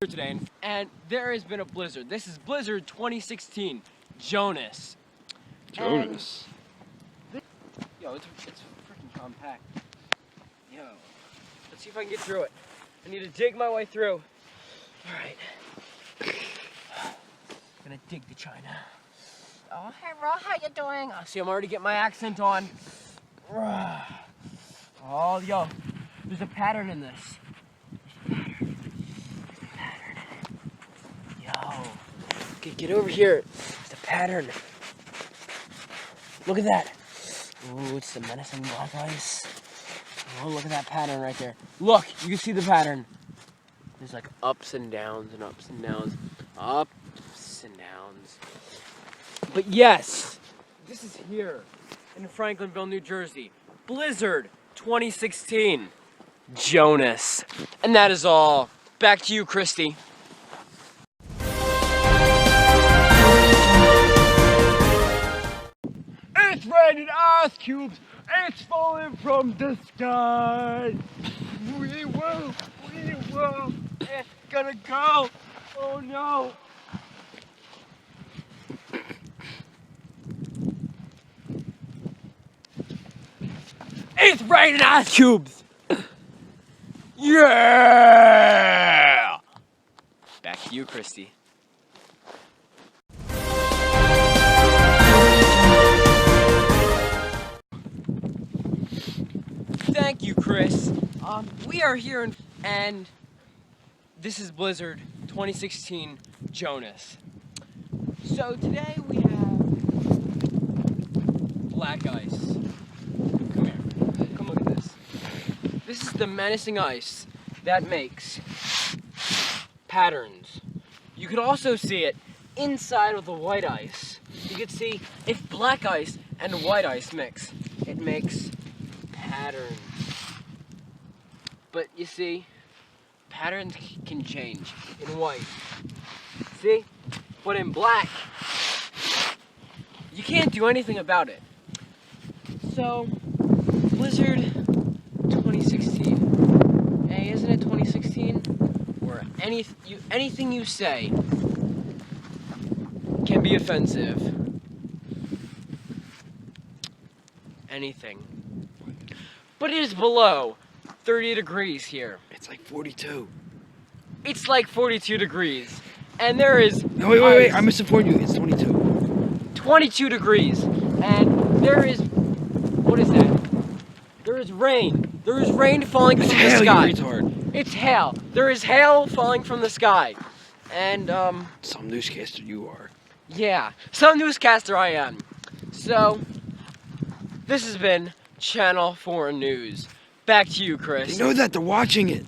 Today, and there has been a blizzard. This is Blizzard 2016, Jonas. Jonas. Yo, it's freaking compact. Yo, let's see if I can get through it. I need to dig my way through. All right. Gonna dig the China. Oh, hey, Ro, how you doing? See, I'm already getting my accent on. Oh, yo, there's a pattern in this. Okay, get over here. It's a pattern. Look at that. Ooh, it's the menacing black ice. Oh, look at that pattern right there. Look, you can see the pattern. There's like ups and downs and ups and downs. Ups and downs. But yes, this is here in Franklinville, New Jersey. Blizzard 2016. Jonas. And that is all. Back to you, Christy. It's raining ice cubes. It's falling from the sky. We will. It's gonna go. Oh no. It's raining ice cubes. Yeah. Back to you, Christy. Thank you, Chris. We are here and this is Blizzard 2016 Jonas. So today we have black ice. Come here. Come look at this. This is the menacing ice that makes patterns. You could also see it inside of the white ice. You could see if black ice and white ice mix, it makes patterns. But you see, patterns can change in white. See? But in black, you can't do anything about it. So, Blizzard 2016. Hey, isn't it 2016? Where anything you say can be offensive. Anything. But it is below 30 degrees here. It's like 42. It's like 42 degrees. And there is... No, wait. I misinformed you. It's 22. 22 degrees. And there is... What is that? There is rain. There is rain falling from the sky. You retard. It's hail. There is hail falling from the sky. And, Some newscaster you are. yeah. Some newscaster I am. So, this has been Channel 4 News. Back to you, Chris. They know that. They're watching it.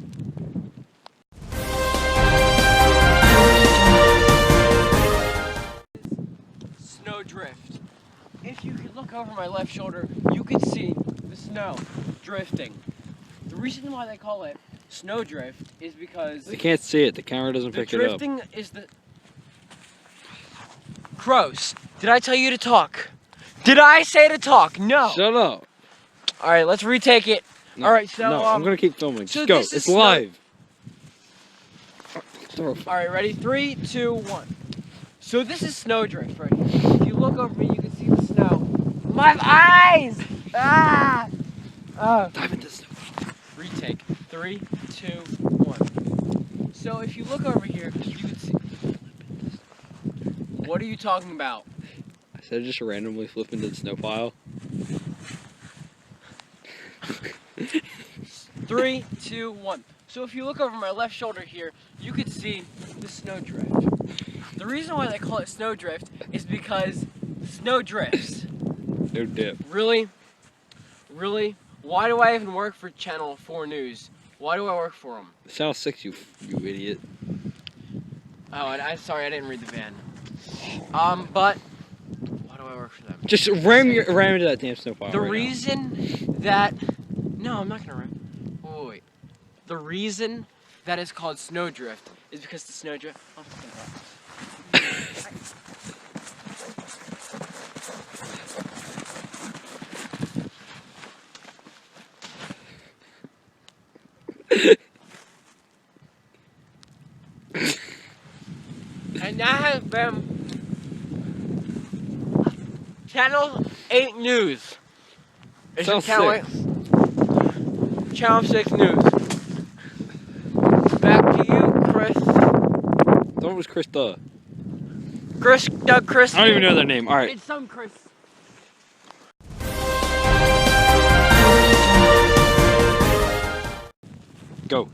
Snowdrift. If you could look over my left shoulder, you could see the snow drifting. The reason why they call it snowdrift is because They can't see it. The camera doesn't pick it up. the drifting is the... Gross. Did I tell you to talk? Did I say to talk? No. Shut up. Alright, let's retake it. No, Alright, so... no, I'm gonna keep filming. so Just go. this is It's live. Alright, ready? 3, 2, 1. So this is snowdrift right here. If you look over me, you can see the snow. My eyes! Ah! Dive into snow. Retake. 3, 2, 1. So if you look over here, you can see... What are you talking about? I said just randomly flip into the snow pile. 3, 2, 1. So if you look over my left shoulder here, you could see the snowdrift. The reason why they call it snowdrift is because snow drifts. No dip. Really? Really? Why do I even work for Channel 4 News? Why do I work for them? Channel 6, you idiot. Oh, I'm sorry, I didn't read the ban. But why do I work for them? Just ram into that damn snow pile. The right reason that... No, I'm not gonna ram. Wait. The reason that it's called snowdrift is because the snowdrift... Oh, And that has been Channel 8 News. It's Channel Channel 6. 8. Channel 6 News. Back to you, Chris. That was Chris Duh. Chris. I don't even know their name. All right. It's some Chris. Go.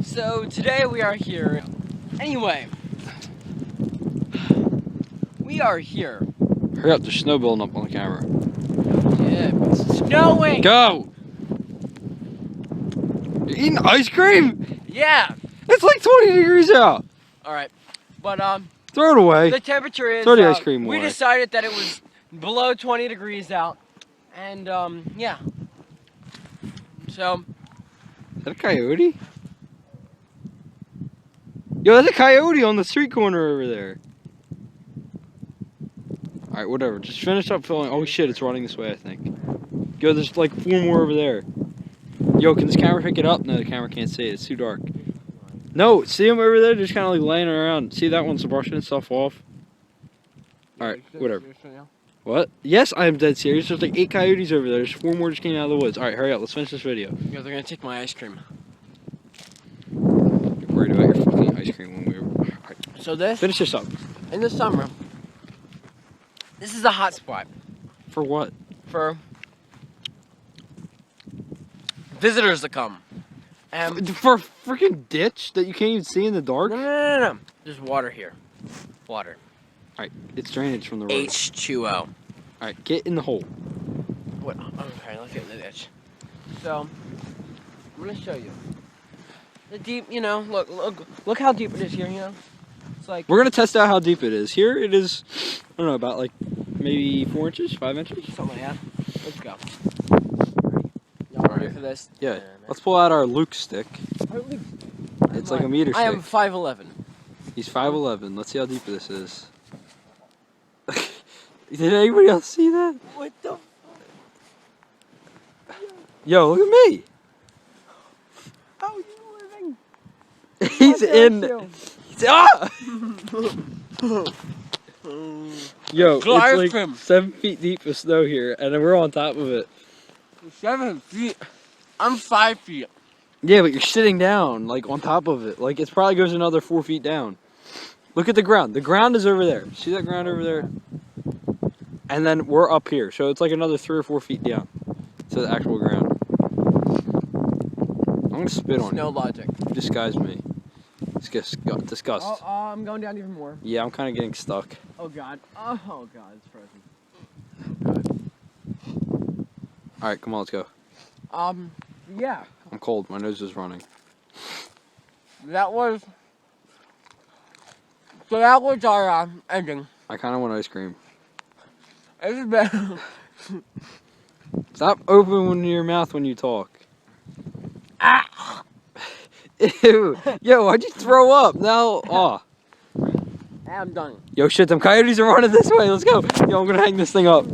So today we are here. Anyway, we are here. Hurry up, there's snow building up on the camera. Yeah, it's snowing. Go! You're eating ice cream? Yeah. It's like 20 degrees out. All right, but Throw it away. the temperature is. Throw the ice cream we away. decided that it was below 20 degrees out, and yeah. So Is that a coyote? Yo, there's a coyote on the street corner over there. Alright, whatever. Just finish up filling. Oh shit, it's running this way, I think. Yo, there's like 4 more over there. Yo, can this camera pick it up? No, the camera can't see it. It's too dark. No, see them over there? They're just kind of like laying around. See that one's brushing itself off? Alright, whatever. What? Yes, I am dead serious. There's like 8 coyotes over there. There's 4 more just came out of the woods. Alright, hurry up. Let's finish this video. yeah, they're gonna take my ice cream. You're worried about your fucking ice cream when we were... Alright, So this finish this up. in the summer, this is a hot spot For what? for visitors to come. For a freaking ditch that you can't even see in the dark? No. There's water here. Water. Alright, it's drainage from the road. H2O. Alright, get in the hole. What? Okay, let's get in the ditch. So, I'm gonna show you. The deep, you know, look how deep it is here, you know? It's like, We're gonna test out how deep it is. Here it is, I don't know, about like maybe 4 inches, 5 inches? something like that. Let's go. Y'all ready Alright. for this? Yeah. Let's pull out our Luke stick. Alright. It's like a meter I am stick. 5'11". He's 5'11". Let's see how deep this is. Did anybody else see that? What the? Yo, look at me. How are you living? He's in. He's, ah! Yo, it's Ice like cream. 7 feet deep of snow here, and we're on top of it. 7 feet. I'm 5 feet. Yeah, but you're sitting down, like on top of it. Like it probably goes another 4 feet down. Look at the ground. The ground is over there. See that ground over there? And then we're up here, so it's like another 3 or 4 feet down to the actual ground. I'm gonna spit on No you. logic. Disguise me. Disgust. Oh, I'm going down even more. Yeah, I'm kind of getting stuck. Oh god. Oh god, it's frozen. All right, come on, let's go. Yeah. I'm cold. My nose is running. That was. So that was our ending. I kind of want ice cream. This has been. Stop opening your mouth when you talk. Ah! Ew. Yo, why'd you throw up? Now, oh. I'm done. Yo, shit, them coyotes are running this way. Let's go. Yo, I'm gonna hang this thing up.